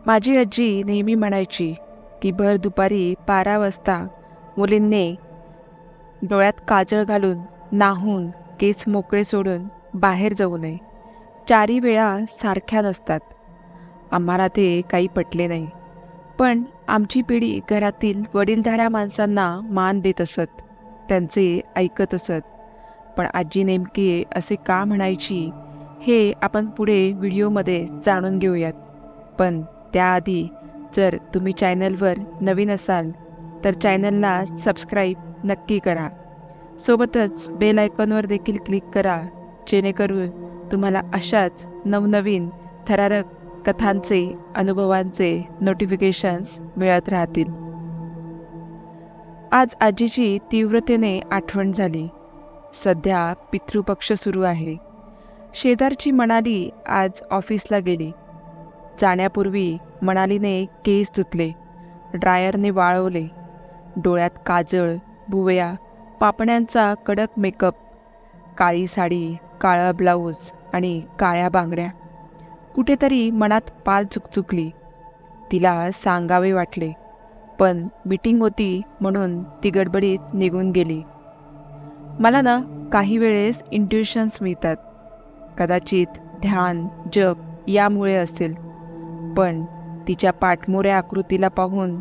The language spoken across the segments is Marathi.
माझी आजी नेहमी म्हणायची की भर दुपारी 12 वाजता मुलींनी डोळ्यात काजळ घालून, नाहून, केस मोकळे सोडून बाहेर जाऊ नये. 4 वेळा सारख्या नसतात. आम्हाला ते काही पटले नाही. पण आमची पिढी घरातील वडीलधाऱ्या माणसांना मान देत असत, त्यांचे ऐकत असत. पण आजी नेमकी असे का म्हणायची हे आपण पुढे व्हिडिओमध्ये जाणून घेऊयात. पण त्याआधी जर तुम्ही चॅनलवर नवीन असाल तर चॅनलला सबस्क्राईब नक्की करा. सोबतच बेल आयकॉनवर देखील क्लिक करा, जेणेकरून तुम्हाला अशाच नवनवीन थरारक कथांचे, अनुभवांचे नोटिफिकेशन्स मिळत राहतील. आज आजीची तीव्रतेने आठवण झाली. सध्या पितृपक्ष सुरू आहे. शेजारची मनाली आज ऑफिसला गेली. जाण्यापूर्वी मनालीने केस धुतले, ड्रायरने वाळवले. डोळ्यात काजळ, भुवया, पापण्यांचा कडक मेकअप, काळी साडी, काळा ब्लाऊज आणि काळ्या बांगड्या. कुठेतरी मनात पाल चुकचुकली. तिला सांगावे वाटले, पण मीटिंग होती म्हणून ती गडबडीत निघून गेली. मला ना काही वेळेस इंट्युशन्स मिळतात. कदाचित ध्यान, जप यामुळे असेल. पण तिच्या पाठमोऱ्या आकृतीला पाहून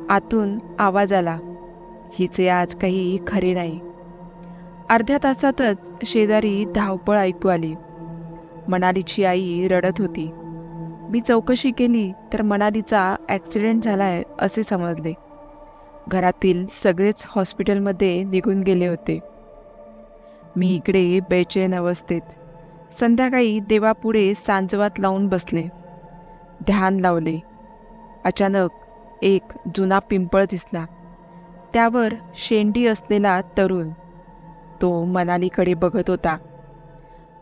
आतून आवाज आला, हिचे आज काही खरे नाही. अर्ध्या तासातच शेजारी धावपळ ऐकू आली. मनालीची आई रडत होती. मी चौकशी केली तर मनालीचा ॲक्सिडेंट झालाय असे समजले. घरातील सगळेच हॉस्पिटलमध्ये निघून गेले होते. मी इकडे बेचैन अवस्थेत. संध्याकाळी देवापुढे सांजवात लावून बसले, ध्यान लावले. अचानक एक जुना पिंपळ दिसला. त्यावर शेंडी असलेला तरुण. तो मनालीकडे बघत होता.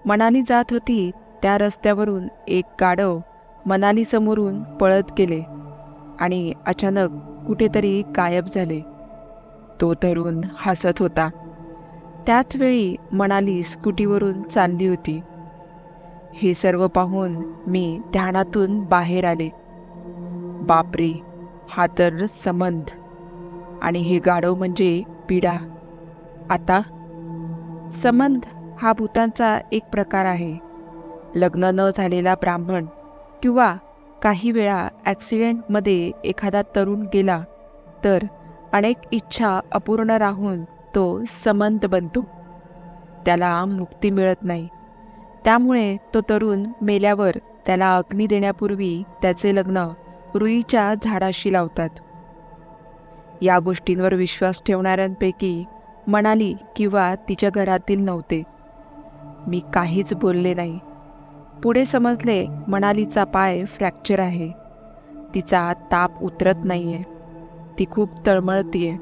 मनाली जात होती त्या रस्त्यावरून एक गाढव मनालीसमोरून पळत गेले आणि अचानक कुठेतरी गायब झाले. तो तरुण हसत होता. त्याच वेळी मनाली स्कूटीवरून चालली होती. हे सर्व पाहून मी ध्यानातून बाहेर आले. बापरे, हा तर संबंध. आणि हे गाढव म्हणजे पिढा. आता संबंध हा भूतांचा एक प्रकार आहे. लग्न न झालेला ब्राह्मण किंवा काही वेळा ॲक्सिडेंटमध्ये एखादा तरुण गेला तर अनेक इच्छा अपूर्ण राहून तो संबंध बनतो. त्याला मुक्ती मिळत नाही. त्यामुळे तो तरुण मेल्यावर त्याला अग्नी देण्यापूर्वी त्याचे लग्न रुईच्या झाडाशी लावतात. या गोष्टींवर विश्वास ठेवणाऱ्यांपैकी मनाली किंवा तिच्या घरातील नव्हते. मी काहीच बोलले नाही. पुढे समजले मनालीचा पाय फ्रॅक्चर आहे. तिचा ताप उतरत नाहीये. ती खूप तळमळतीये.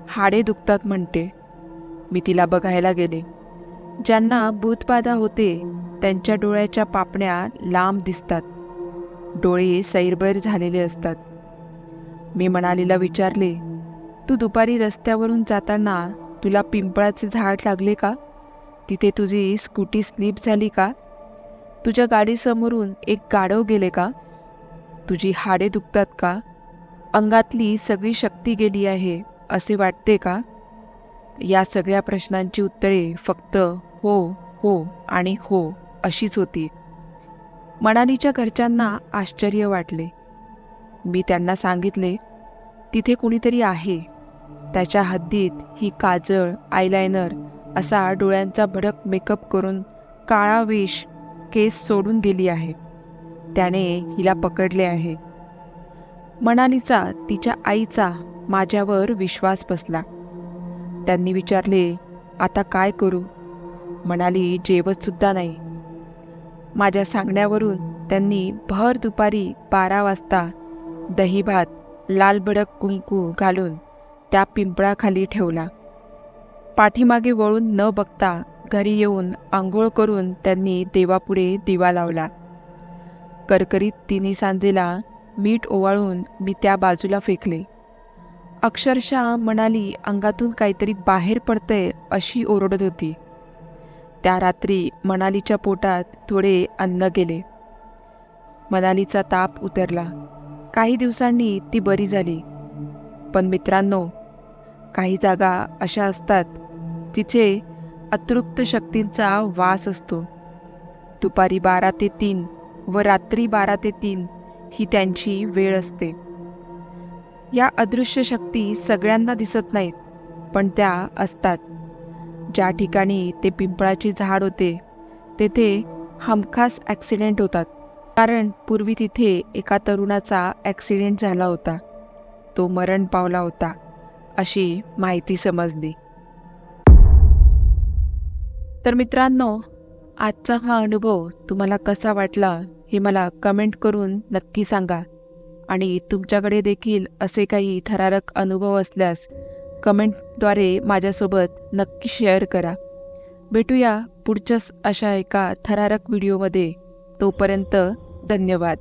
हाडे दुखतात म्हणते. मी तिला बघायला गेले. ज्यांना भूतबाधा होते त्यांच्या डोळ्याच्या पापण्या लांब दिसतात. डोळे सैरभैर झालेले असतात. मी मनालीला विचारले, तू दुपारी रस्त्यावरून जाताना तुला पिंपळाचे झाड लागले का? तिथे तुझी स्कूटी स्लिप झाली का? तुझ्या गाडीसमोरून एक गाढव गेले का? तुझी हाडे दुखतात का? अंगातली सगळी शक्ती गेली आहे असे वाटते का? या सगळ्या प्रश्नांची उत्तरे फक्त हो, हो आणि हो अशीच होती. मनालीच्या घरच्यांना आश्चर्य वाटले. मी त्यांना सांगितले, तिथे कुणीतरी आहे. त्याच्या हद्दीत ही काजळ, आयलायनर असा डोळ्यांचा भडक मेकअप करून काळा वेश, केस सोडून गेली आहे. त्याने हिला पकडले आहे. मनालीचा, तिच्या आईचा माझ्यावर विश्वास बसला. त्यांनी विचारले, आता काय करू? मनाली जेवतसुद्धा नाही. माझ्या सांगण्यावरून त्यांनी भर दुपारी 12 वाजता दही भात, लाल भडक कुंकू घालून त्या पिंपळाखाली ठेवला. पाठीमागे वळून न बघता घरी येऊन आंघोळ करून त्यांनी देवापुढे दिवा लावला. करकरीत तिन्ही सांजेला मीठ ओवाळून मी त्या बाजूला फेकले. अक्षरशः मनाली अंगातून काहीतरी बाहेर पडतंय अशी ओरडत होती. त्या रात्री मनालीच्या पोटात थोडे अन्न गेले. मनालीचा ताप उतरला. काही दिवसांनी ती बरी झाली. पण मित्रांनो, काही जागा अशा असतात तिथे अतृप्त शक्तींचा वास असतो. दुपारी 12 ते 3 व रात्री 12 ते 3 ही त्यांची वेळ असते. या अदृश्य शक्ती सगळ्यांना दिसत नाहीत, पण त्या असतात. ज्या ठिकाणी ते पिंपळाचे झाड होते तेथे हमखास ॲक्सिडेंट होतात. कारण पूर्वी तिथे एका तरुणाचा ॲक्सिडेंट झाला होता. तो मरण पावला होता अशी माहिती समजली. तर मित्रांनो, आजचा हा अनुभव तुम्हाला कसा वाटला हे मला कमेंट करून नक्की सांगा. आणि तुमच्याकडे देखील असे काही थरारक अनुभव असल्यास कमेंटद्वारे माझ्यासोबत नक्की शेअर करा. भेटूया पुढच्याच अशा एका थरारक व्हिडिओमध्ये. तोपर्यंत धन्यवाद.